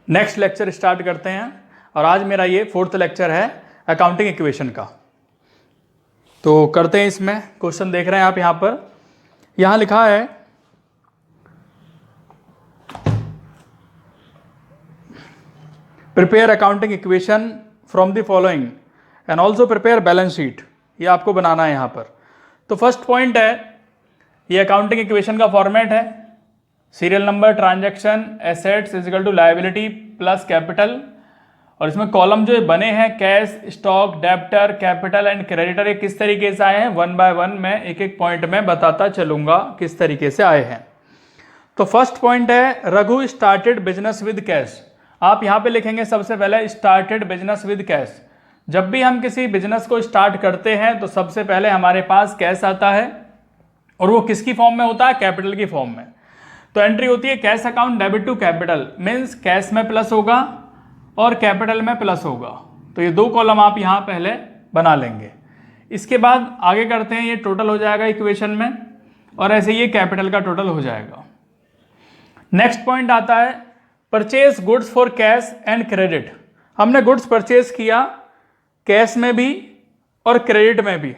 Next lecture start करते हैं और आज मेरा ये 4th लेक्चर है अकाउंटिंग इक्वेशन का। तो करते हैं, इसमें क्वेश्चन देख रहे हैं आप यहाँ पर। यहाँ लिखा है prepare accounting equation from the following and also prepare balance sheet. ये आपको बनाना है यहाँ पर। तो फर्स्ट पॉइंट है, ये अकाउंटिंग इक्वेशन का फॉर्मेट है, serial number, transaction, assets is equal to liability plus capital, और इसमें कॉलम जो बने हैं cash, stock, debtor, capital and creditor, ये किस तरीके से आए हैं वन बाय वन मैं एक एक पॉइंट में बताता चलूंगा किस तरीके से आए हैं। तो फर्स्ट पॉइंट है Raghu started business with cash. आप यहाँ पे लिखेंगे सबसे पहले स्टार्टेड बिजनेस विद कैश। जब भी हम किसी बिजनेस को स्टार्ट करते हैं तो सबसे पहले हमारे पास कैश आता है, और वो किसकी फॉर्म में होता है? कैपिटल की फॉर्म में। तो एंट्री होती है cash account debit to capital, means cash में प्लस होगा और कैपिटल में प्लस होगा। तो ये दो कॉलम आप यहाँ पहले बना लेंगे। इसके बाद आगे करते हैं, ये टोटल हो जाएगा इक्वेशन में, और ऐसे ये कैपिटल का टोटल हो जाएगा। नेक्स्ट पॉइंट आता है purchase goods for cash and credit. हमने गुड्स परचेज किया कैश में भी और क्रेडिट में भी।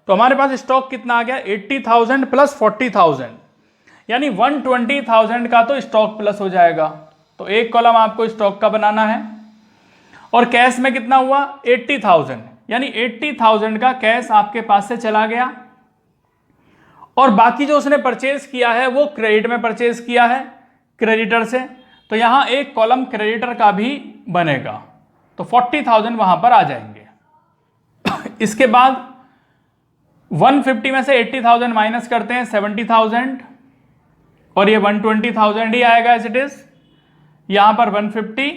तो हमारे पास स्टॉक कितना आ गया? 80,000 प्लस 40,000, यानी 120,000 का तो स्टॉक प्लस हो जाएगा। तो एक कॉलम आपको स्टॉक का बनाना है। और कैश में कितना हुआ? 80,000, यानी 80,000 का कैश आपके पास से चला गया। और बाकी जो उसने परचेज किया है वो क्रेडिट में परचेज किया है क्रेडिटर से, तो यहां एक कॉलम क्रेडिटर का भी बनेगा। तो 40,000 वहां पर आ जाएंगे। इसके बाद 150 में से 80,000 माइनस करते हैं 70,000, और ये 120,000 ही आएगा एज इट इज। यहां पर 150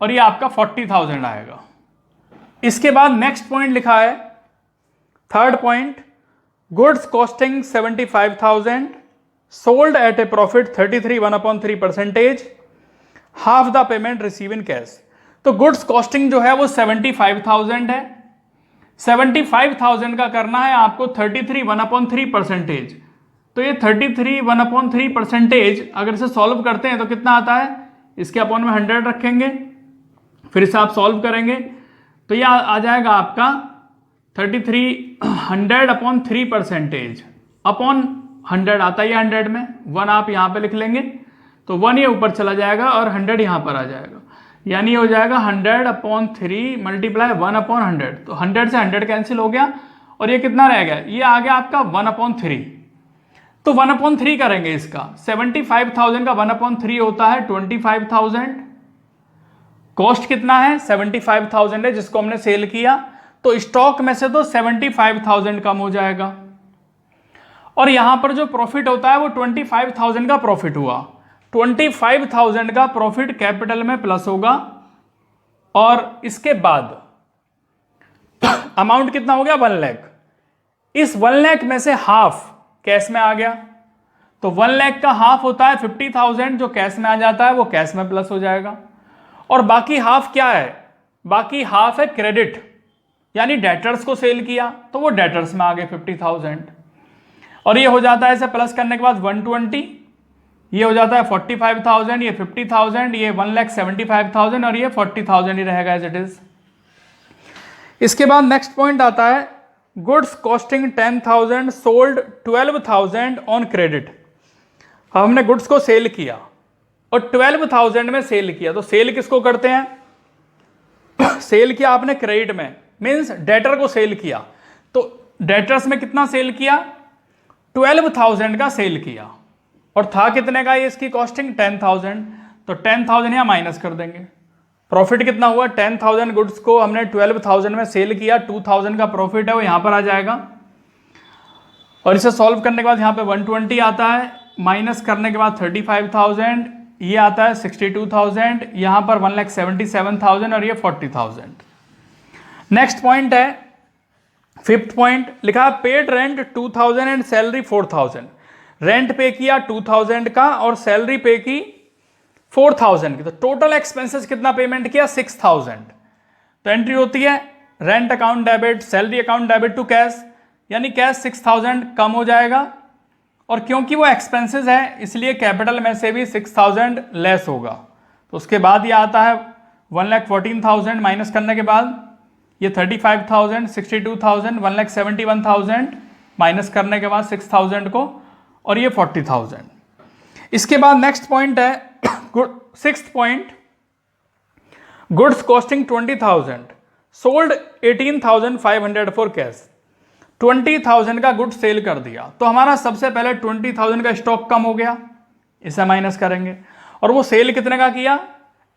और ये आपका 40,000 आएगा। इसके बाद नेक्स्ट पॉइंट लिखा है, third point, goods costing 75,000 sold at A profit 33 1/3%, half the payment receive in cash. तो गुड्स कॉस्टिंग जो है वो 75,000 है। 75,000 का करना है आपको 33 1/3%। तो ये 33 1/3% अगर इसे सॉल्व करते हैं तो कितना आता है? इसके अपॉन में 100 रखेंगे, फिर इसे आप सॉल्व करेंगे तो ये आ जाएगा आपका 33 100/3%। अपॉन 100 आता है 100 में, 1 आप यहाँ पे लिख लेंगे तो 1 ये ऊपर चला जाएगा और 100 यहाँ पर आ जाएगा, यानी ये हो जाएगा 100/3 मल्टीप्लाई 1/100। तो 100 से 100 कैंसिल हो गया और ये कितना रह गया? ये आ गया आपका 1/3। तो 1/3 करेंगे इसका। 75,000 का 1/3 होता है 25,000। कॉस्ट कितना है? 75,000 है जिसको हमने सेल किया। तो स्टॉक में से तो 75,000 कम हो जाएगा, और यहां पर जो प्रॉफिट होता है वो 25,000 का प्रॉफिट हुआ। 25,000 का प्रॉफिट कैपिटल में प्लस होगा, और इसके बाद अमाउंट कितना हो गया? 1 लाख। इस 1 लाख में से हाफ कैश में आ गया। तो 1 लाख का हाफ होता है 50,000, जो कैश में आ जाता है वो कैश में प्लस हो जाएगा। और बाकी हाफ क्या है? बाकी हाफ है क्रेडिट, यानी डेटर्स को सेल किया तो वो डेटर्स में आ गए 50,000, और ये हो जाता है इसे प्लस करने के बाद 120, ये हो जाता है 45,000, ये 50,000, ये 1,75,000 और ये 40,000 ही रहेगा एज इट इज। इसके बाद नेक्स्ट पॉइंट आता है goods costing 10,000 sold 12,000 on credit. हमने गुड्स को सेल किया और 12,000 में सेल किया। तो सेल किसको करते हैं? सेल किया आपने क्रेडिट में, मींस डेटर को सेल किया। तो डेटर्स में कितना सेल किया? 12,000 का सेल किया, और था कितने का ये इसकी कॉस्टिंग? 10,000। तो 10,000 यहां माइनस कर देंगे। प्रॉफिट कितना हुआ? 10,000 गुड्स को हमने 12,000 में सेल किया, 2,000 का प्रॉफिट है वो यहां पर आ जाएगा। और इसे सॉल्व करने के बाद यहां पे 120 आता है, माइनस करने के बाद 35,000, ये आता है 62,000, यहां पर 1,77,000 और ये 40,000। नेक्स्ट पॉइंट है, फिफ्थ पॉइंट लिखा paid rent 2,000 and salary 4,000। Rent पे किया 2,000 का और सैलरी पे की 4,000 की। तो टोटल एक्सपेंसेस कितना पेमेंट किया? 6,000। तो एंट्री होती है rent account debit, salary account debit to cash, यानी कैश 6,000 कम हो जाएगा, और क्योंकि वो एक्सपेंसेस है इसलिए कैपिटल में से भी 6,000 लेस होगा। तो उसके बाद ये आता है 1,14,000 माइनस करने के बाद ये 35,000, 62,000, 1,71,000 माइनस करने के बाद 6,000 को, और ये 40,000। इसके बाद नेक्स्ट पॉइंट है 6th point, goods costing 20,000 sold 18,500 for cash. 20,000 का गुड्स सेल कर दिया, तो हमारा सबसे पहले 20,000 का स्टॉक कम हो गया, इसे माइनस करेंगे। और वो सेल कितने का किया?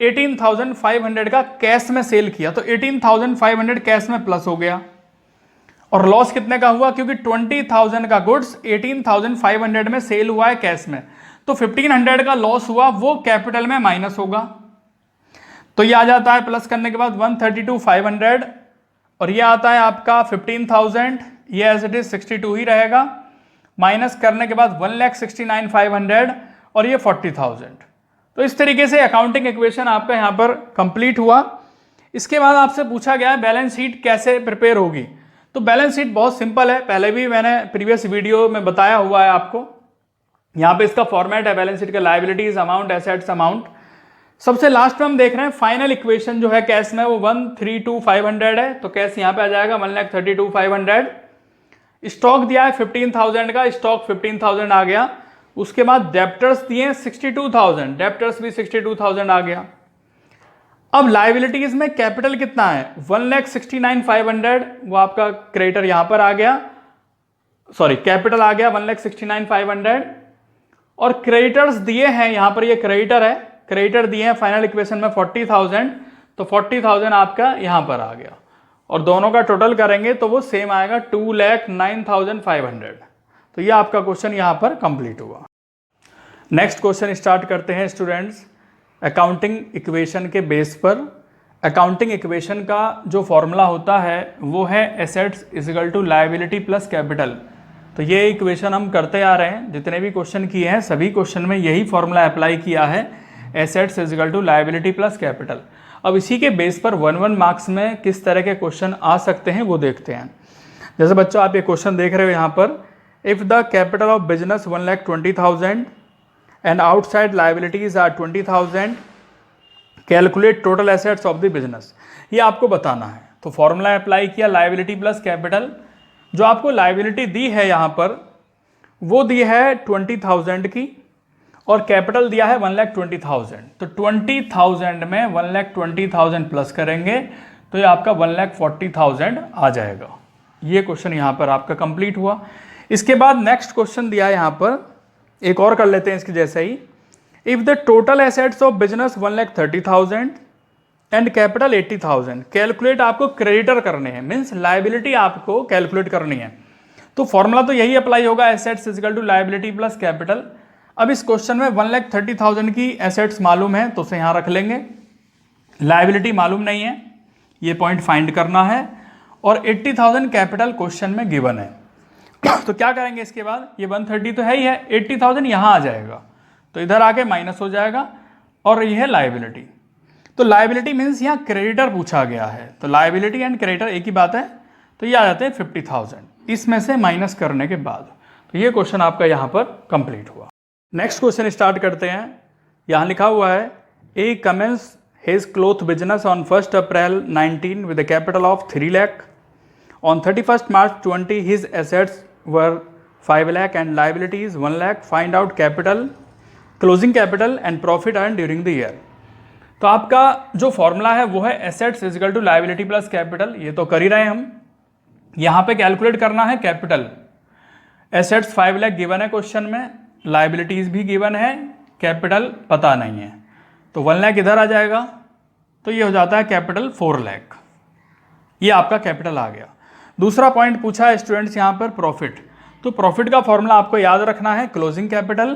18,500 का कैश में सेल किया, तो 18,500 कैश में प्लस हो गया। और लॉस कितने का हुआ? क्योंकि 20,000 का गुड्स 18,500 में सेल हुआ है कैश में, तो 1,500 का लॉस हुआ, वो कैपिटल में माइनस होगा। तो ये आ जाता है प्लस करने के बाद 132,500, और ये आता है आपका 15,000, ये एज इट इज 62 ही रहेगा, माइनस करने के बाद 1,69,500 और ये 40,000। तो इस तरीके से अकाउंटिंग इक्वेशन आपका यहाँ पर कंप्लीट हुआ। इसके बाद आपसे पूछा गया है बैलेंस शीट कैसे प्रिपेयर होगी। तो बैलेंस शीट बहुत सिंपल है, पहले भी मैंने प्रीवियस वीडियो में बताया हुआ है आपको। यहाँ पे इसका फॉर्मेट है बैलेंस शीट का, लायबिलिटीज अमाउंट, एसेट्स अमाउंट। सबसे लास्ट में हम देख रहे हैं फाइनल इक्वेशन जो है कैश में, वो 132,500 है, तो कैश यहाँ पे आ जाएगा 1,32,500। स्टॉक दिया है 15,000 का, स्टॉक 15,000 आ गया। उसके बाद डेप्टर्स दिए 62,000, डेप्टर्स भी 62,000 आ गया। अब लायबिलिटीज में कैपिटल कितना है? 1,69,500, वो आपका क्रेडिटर यहां पर आ गया, सॉरी कैपिटल आ गया 1,69,500। और क्रेडिटर्स दिए हैं यहां पर, ये क्रेडिटर है, क्रेडिटर दिए हैं फाइनल इक्वेशन में 40,000, तो 40,000 आपका यहां पर आ गया। और दोनों का टोटल करेंगे तो वो सेम आएगा 2,09,500। तो ये आपका क्वेश्चन यहां पर कंप्लीट हुआ। नेक्स्ट क्वेश्चन स्टार्ट करते हैं स्टूडेंट्स। अकाउंटिंग इक्वेशन के बेस पर अकाउंटिंग इक्वेशन का जो फॉर्मूला होता है वो है assets equal to liability plus capital. तो ये इक्वेशन हम करते आ रहे हैं, जितने भी क्वेश्चन किए हैं सभी क्वेश्चन में यही फॉर्मूला अप्लाई किया है, assets equal to liability plus capital. अब इसी के बेस पर 1 मार्क्स में किस तरह के क्वेश्चन आ सकते हैं वो देखते हैं। जैसे बच्चों आप ये क्वेश्चन देख रहे हो यहाँ पर, if the capital of business 1,20,000 and outside liabilities are 20,000, calculate total assets of the business। ये आपको बताना है। तो फॉर्मूला अप्लाई किया लायबिलिटी प्लस कैपिटल। जो आपको लायबिलिटी दी है यहाँ पर वो दी है 20,000 की, और कैपिटल दिया है 1,20,000। तो 20,000 में 1,20,000 प्लस करेंगे तो ये आपका 1,40,000 आ जाएगा। ये क्वेश्चन यहाँ पर आपका कंप्लीट हुआ। इसके बाद नेक्स्ट क्वेश्चन दिया है यहाँ पर, एक और कर लेते हैं इसके जैसे ही। If the total assets of business 1,30,000 and capital 80,000, calculate आपको क्रेडिटर करने हैं, मीन्स लायबिलिटी आपको कैलकुलेट करनी है। तो फॉर्मूला तो यही अप्लाई होगा, assets equal to liability plus capital. अब इस क्वेश्चन में 1,30,000 की एसेट्स मालूम है तो उसे यहाँ रख लेंगे, लायबिलिटी मालूम नहीं है, ये पॉइंट फाइंड करना है, और 80,000 कैपिटल क्वेश्चन में गिवन है। तो क्या करेंगे इसके बाद, ये 130 तो है ही है, 80,000 यहाँ आ जाएगा, तो इधर आके माइनस हो जाएगा, और ये है लायबिलिटी। तो लायबिलिटी मीन्स यहाँ क्रेडिटर पूछा गया है, तो लायबिलिटी एंड क्रेडिटर एक ही बात है, तो ये आ जाते हैं 50,000 इसमें से माइनस करने के बाद। तो ये क्वेश्चन आपका यहाँ पर कंप्लीट हुआ। नेक्स्ट क्वेश्चन स्टार्ट करते हैं। यहाँ लिखा हुआ है, A commences his cloth business on 1 April 19 with a capital of 3 lakh. On 31st March 20, his assets were 5 lakh and liabilities 1 lakh. Find out capital, closing capital and profit earned during the year. तो आपका जो formula है वो है assets equal to liability plus capital. ये तो कर ही रहे हैं हम। यहाँ पे कैलकुलेट करना है कैपिटल। एसेट्स 5 लाख गिवन है क्वेश्चन में, लायबिलिटीज भी गिवन है, कैपिटल पता नहीं है, तो 1 लाख इधर आ जाएगा, तो ये हो जाता है कैपिटल 4 लाख। ये आपका कैपिटल आ गया। दूसरा पॉइंट पूछा है स्टूडेंट्स यहाँ पर प्रॉफिट। तो प्रॉफिट का फॉर्मूला आपको याद रखना है, closing capital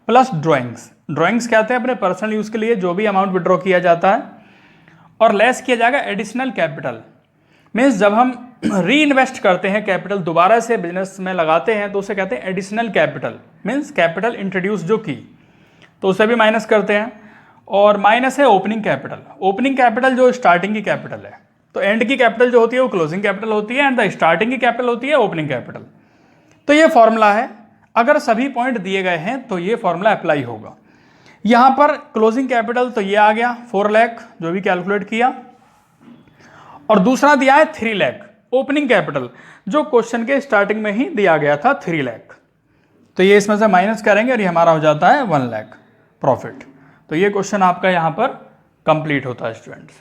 plus drawings. Drawings कहते हैं अपने पर्सनल यूज़ के लिए जो भी अमाउंट विड्रॉ किया जाता है, और लेस किया जाएगा एडिशनल कैपिटल। मीन्स जब हम री इन्वेस्ट करते हैं कैपिटल, दोबारा से बिजनेस में लगाते हैं, तो उसे कहते हैं additional capital. Means capital introduce जो की, तो उसे भी माइनस करते हैं। और माइनस है ओपनिंग कैपिटल। ओपनिंग कैपिटल जो स्टार्टिंग की कैपिटल है, तो एंड की कैपिटल जो होती है वो क्लोजिंग कैपिटल होती है, एंड द स्टार्टिंग की कैपिटल होती है ओपनिंग कैपिटल। तो ये फॉर्मूला है, अगर सभी पॉइंट दिए गए हैं तो ये फॉर्मूला अप्लाई होगा। यहां पर क्लोजिंग कैपिटल तो ये आ गया 4 लाख जो भी कैलकुलेट किया, और दूसरा दिया है 3 लाख ओपनिंग कैपिटल जो क्वेश्चन के स्टार्टिंग में ही दिया गया था 3 लाख। तो ये इसमें से माइनस करेंगे और ये हमारा हो जाता है 1 लाख प्रॉफिट। तो ये क्वेश्चन आपका यहां पर कंप्लीट होता है स्टूडेंट्स।